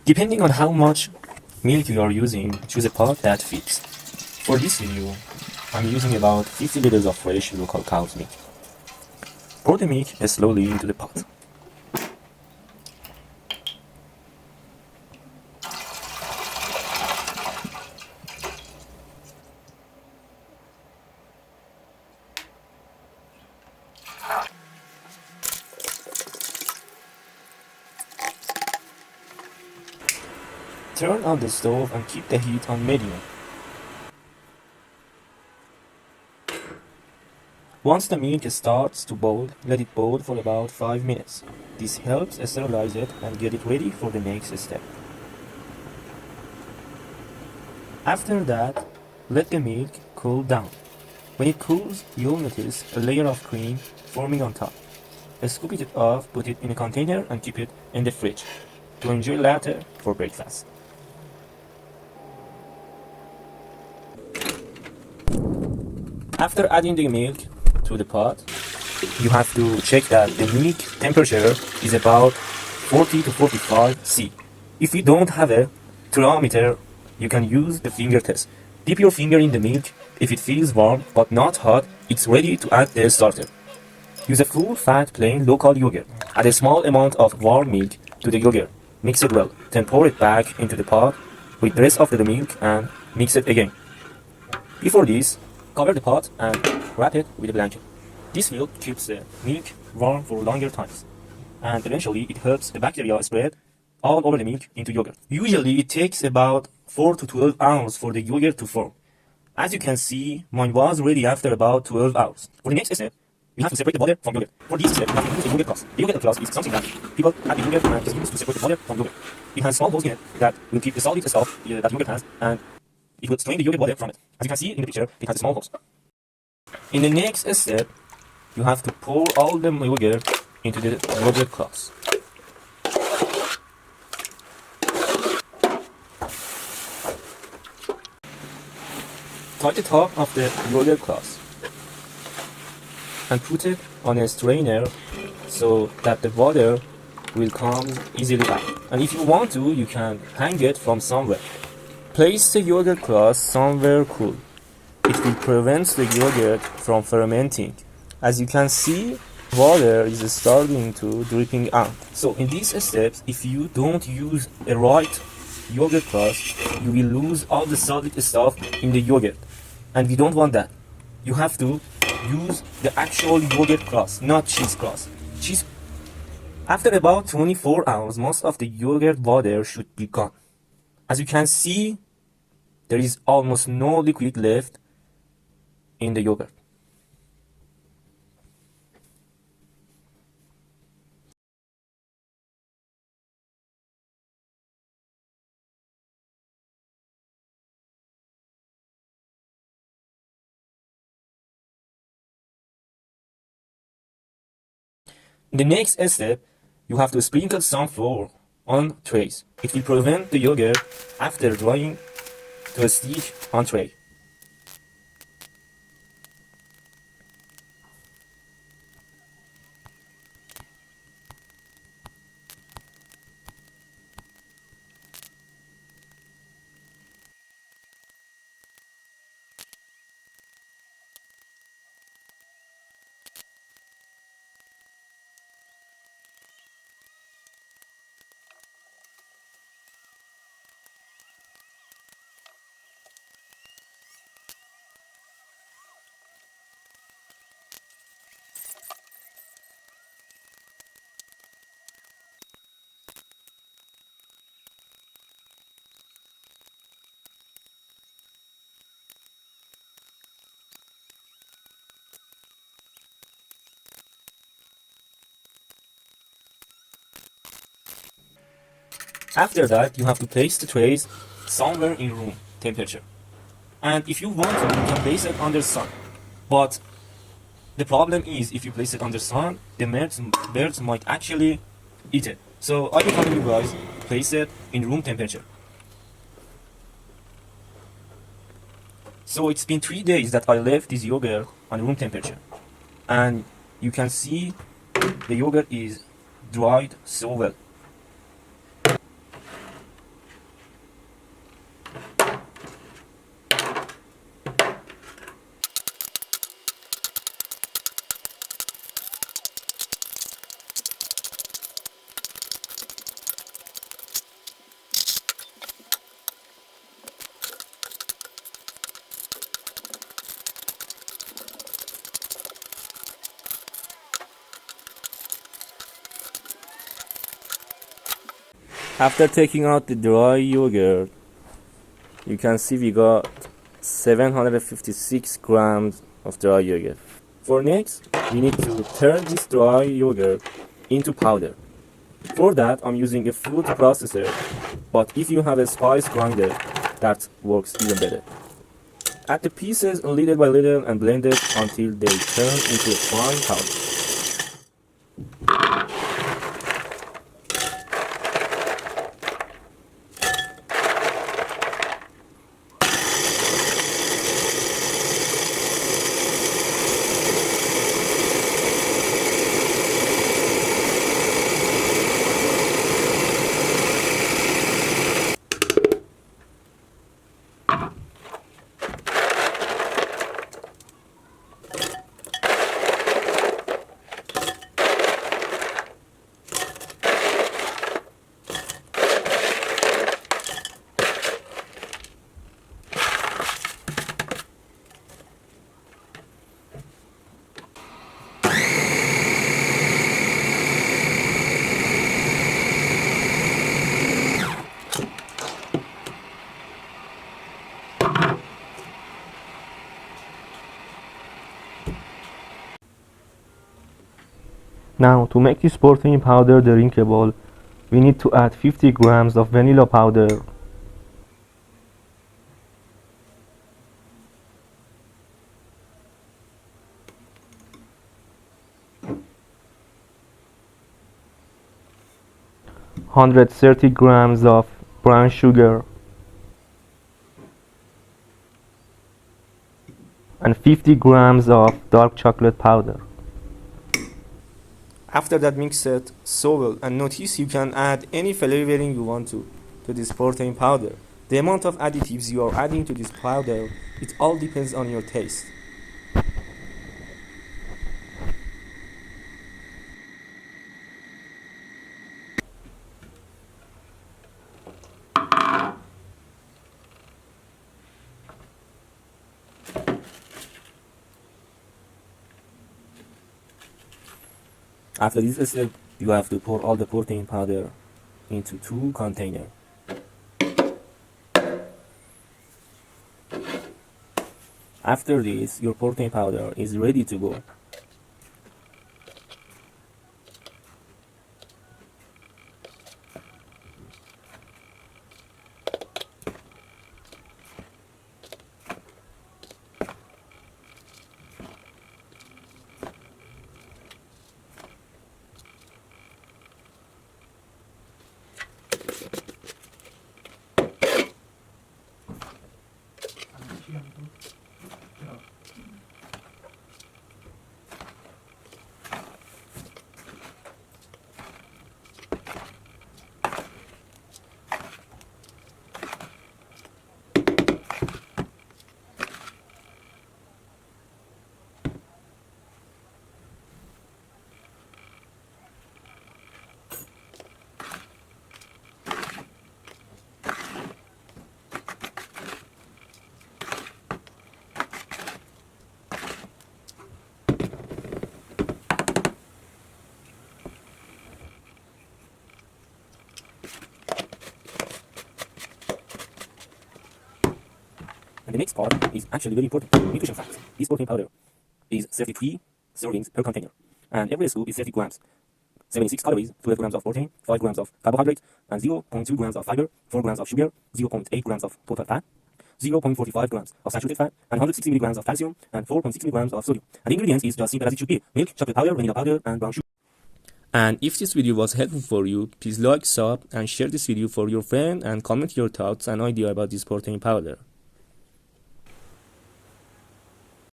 Depending on how much milk you are using, choose a pot that fits. For this video, I'm using about 50 liters of fresh local cow's milk. Pour the milk slowly into the pot. Turn on the stove and keep the heat on medium. Once the milk starts to boil, let it boil for about 5 minutes. This helps sterilize it and get it ready for the next step. After that, let the milk cool down. When it cools, you'll notice a layer of cream forming on top. Scoop it off, put it in a container and keep it in the fridge to enjoy later for breakfast. After adding the milk to the pot, you have to check that the milk temperature is about 40 to 45 C. If you don't have a thermometer, you can use the finger test. Dip your finger in the milk. If it feels warm but not hot, it's ready to add the starter. Use a full-fat plain local yogurt. Add a small amount of warm milk to the yogurt. Mix it well. Then pour it back into the pot with the rest of the milk and mix it again. Before this, cover the pot and wrap it with a blanket. This will keep the milk warm for longer times, and eventually it helps the bacteria spread all over the milk into yogurt. Usually it takes about 4 to 12 hours for the yogurt to form. As you can see, mine was ready after about 12 hours. For the next step, you have to separate the water from yogurt. For this step, you have to use a yogurt cloth. The yogurt cloth is something that people add the yogurt and is used to separate the water from yogurt. It has small holes in it that will keep the solid stuff that yogurt has, and it will strain the yogurt water from it. As you can see in the picture, it has small holes. In the next step, you have to pour all the yogurt into the yogurt cloth. Tie the top of the yogurt cloth and put it on a strainer so that the water will come easily out. And if you want to, you can hang it from somewhere. Place the yogurt cloth somewhere cool. It will prevent the yogurt from fermenting. As you can see, water is starting to dripping out. So in these steps, if you don't use a right yogurt cloth, you will lose all the solid stuff in the yogurt. And we don't want that. You have to use the actual yogurt cloth, not cheesecloth. After about 24 hours, most of the yogurt water should be gone. As you can see, there is almost no liquid left in the yogurt. In the next step, you have to sprinkle some flour on trays. It will prevent the yogurt after drying to stick on tray. After that, you have to place the trays somewhere in room temperature. And if you want to, you can place it under sun. But the problem is, if you place it under sun, the birds might actually eat it. So I recommend you guys place it in room temperature. So it's been 3 days that I left this yogurt on room temperature. And you can see the yogurt is dried so well. After taking out the dry yogurt, you can see we got 756 grams of dry yogurt. For next, we need to turn this dry yogurt into powder. For that, I'm using a food processor, but if you have a spice grinder, that works even better. Add the pieces little by little and blend it until they turn into a fine powder. Now, to make this protein powder drinkable, we need to add 50 grams of vanilla powder, (130 grams of brown sugar, and 50 grams of dark chocolate powder. After that, mix it so well, and notice you can add any flavoring you want to this protein powder. The amount of additives you are adding to this powder, it all depends on your taste. After this step, you have to pour all the protein powder into 2 containers. After this, your protein powder is ready to go. And the next part is actually very important. Nutrition facts. This protein powder is 33 servings per container, and every scoop is 30 grams. 76 calories, 12 grams of protein, 5 grams of carbohydrates, and 0.2 grams of fiber, 4 grams of sugar, 0.8 grams of total fat, 0.45 grams of saturated fat, and 160 milligrams of calcium, and 4.6 milligrams of sodium. And the ingredients is just simple as it should be: milk, chocolate powder, vanilla powder, and brown sugar. And if this video was helpful for you, please like, sub, and share this video for your friend, and comment your thoughts and idea about this protein powder.